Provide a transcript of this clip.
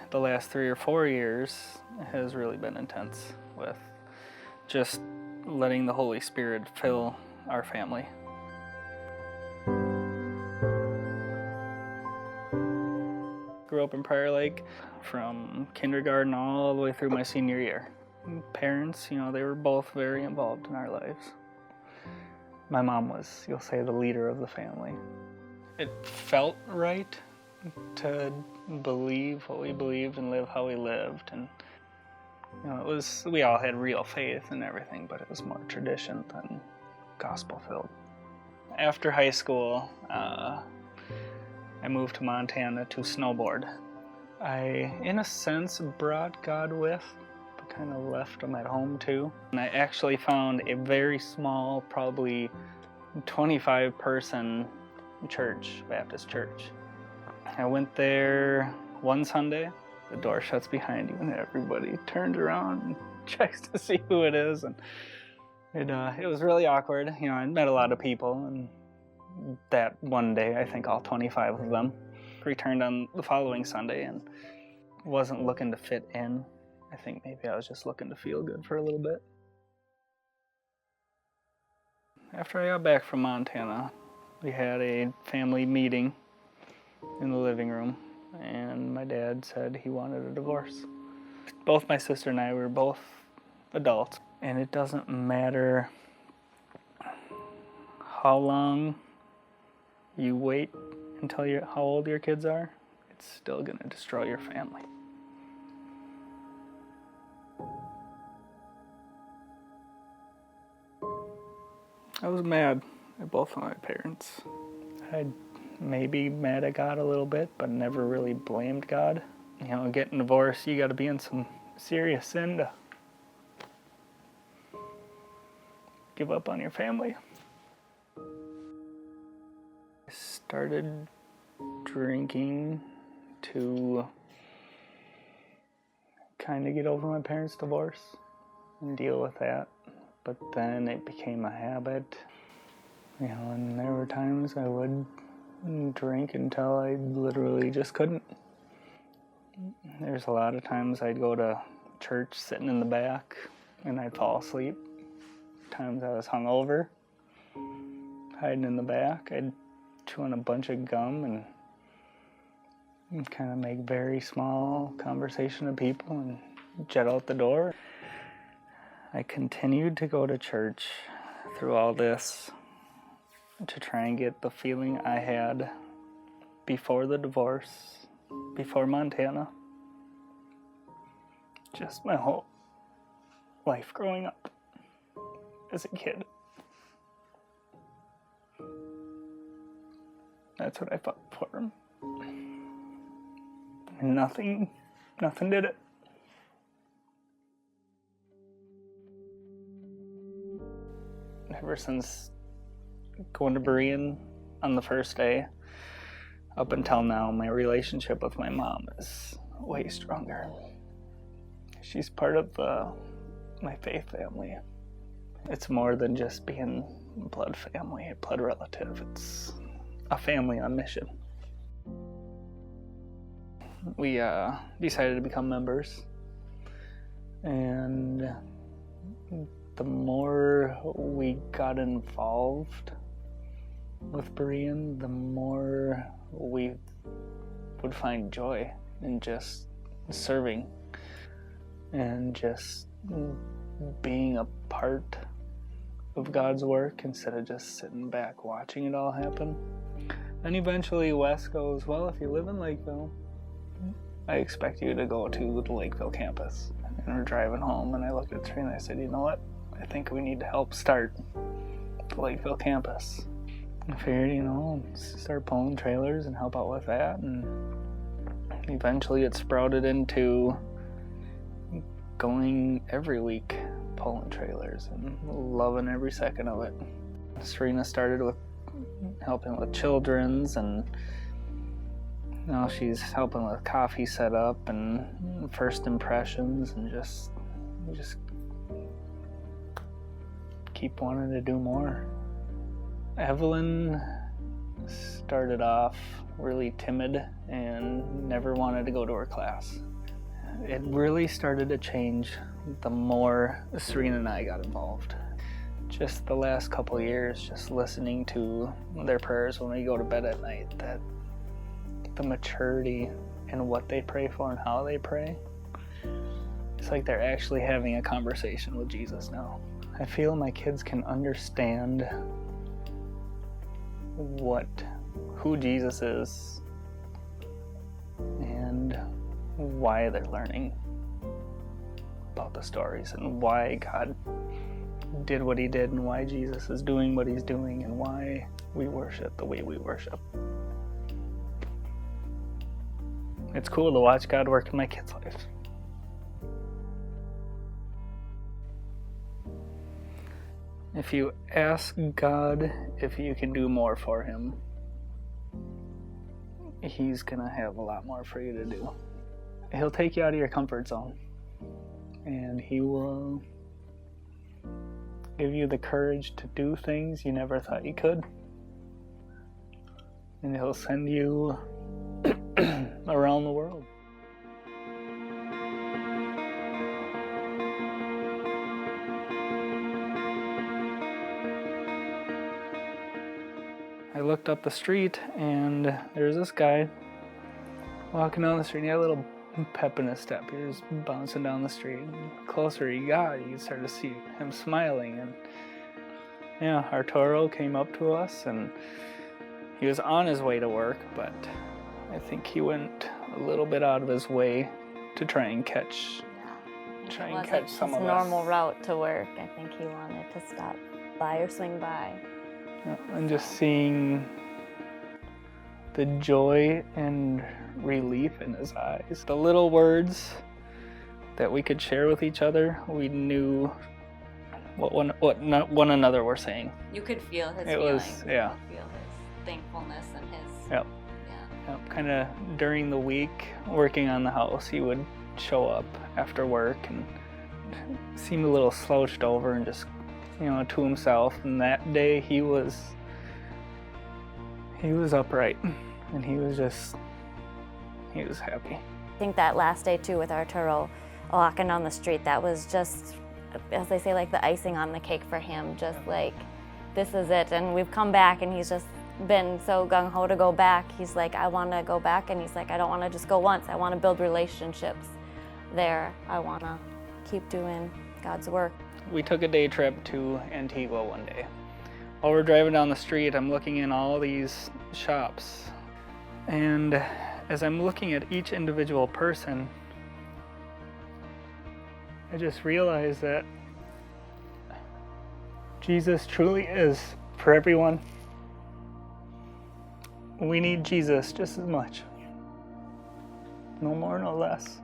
the last 3 or 4 years has really been intense with just letting the Holy Spirit fill our family. Grew up in Prior Lake from kindergarten all the way through my senior year. Parents, they were both very involved in our lives. My mom was, you'll say, the leader of the family. It felt right to believe what we believed and live how we lived. And we all had real faith and everything, but it was more tradition than gospel-filled. After high school, I moved to Montana to snowboard. I, in a sense, brought God with, but kind of left him at home too. And I actually found a very small, probably 25-person church, Baptist church. I went there one Sunday. The door shuts behind you and everybody turns around and checks to see who it is. And it was really awkward. I met a lot of people, and that one day, I think all 25 of them returned on the following Sunday and wasn't looking to fit in. I think maybe I was just looking to feel good for a little bit. After I got back from Montana, we had a family meeting in the living room, and my dad said he wanted a divorce. Both my sister and I were both adults, and it doesn't matter how long you wait until how old your kids are, it's still going to destroy your family. I was mad at both of my parents. I'd maybe mad at God a little bit, but never really blamed God. Getting divorced, you got to be in some serious sin to give up on your family. I started drinking to kind of get over my parents' divorce and deal with that. But then it became a habit, and there were times I would drink until I literally just couldn't. There's a lot of times I'd go to church sitting in the back and I'd fall asleep. Times I was hungover, hiding in the back. I'd chew on a bunch of gum and kind of make very small conversation of people and jet out the door. I continued to go to church through all this to try and get the feeling I had before the divorce, before Montana. Just my whole life growing up as a kid. That's what I fought for. And nothing did it. Ever since going to Berean on the first day, up until now, my relationship with my mom is way stronger. She's part of my faith family. It's more than just being blood family, a blood relative. It's a family on mission. We decided to become members, and the more we got involved with Berean, the more we would find joy in just serving and just being a part of God's work instead of just sitting back watching it all happen. Then eventually Wes goes, well, if you live in Lakeville, I expect you to go to the Lakeville campus. And we're driving home, and I looked at Trina and I said, you know what? I think we need to help start the Lakeville campus. I figured, start pulling trailers and help out with that. And eventually it sprouted into going every week pulling trailers and loving every second of it. Serena started with helping with children's, and now she's helping with coffee setup and first impressions, and just keep wanting to do more. Evelyn started off really timid and never wanted to go to her class. It really started to change the more Serena and I got involved. Just the last couple of years, just listening to their prayers when we go to bed at night, that the maturity in what they pray for and how they pray, it's like they're actually having a conversation with Jesus now. I feel my kids can understand who Jesus is and why they're learning about the stories and why God did what he did and why Jesus is doing what he's doing and why we worship the way we worship. It's cool to watch God work in my kids' life. If you ask God if you can do more for him, he's gonna have a lot more for you to do. He'll take you out of your comfort zone, and he will give you the courage to do things you never thought you could. And he'll send you around the world. I looked up the street and there's this guy walking down the street. He had a little pep in his step. He was bouncing down the street. And the closer he got, you started to see him smiling. And yeah, Arturo came up to us and he was on his way to work, but I think he went a little bit out of his way to try and catch some of us. It wasn't his normal route to work. I think he wanted to stop by or swing by. Yeah, and just seeing the joy and relief in his eyes. The little words that we could share with each other, we knew what one another were saying. You could feel his feelings. Yeah. You could feel his thankfulness and his... Yep. Yeah. Yep. Kind of during the week, working on the house, he would show up after work and seemed a little slouched over and just, to himself. And that day he was upright and he was happy. I think that last day too with Arturo walking down the street, that was just, as they say, like the icing on the cake for him. Just like, this is it. And we've come back and he's just been so gung-ho to go back. He's like, I want to go back. And he's like, I don't want to just go once. I want to build relationships there. I want to keep doing God's work. We took a day trip to Antigua one day. While we're driving down the street, I'm looking in all these shops. And as I'm looking at each individual person, I just realized that Jesus truly is for everyone. We need Jesus just as much. No more, no less.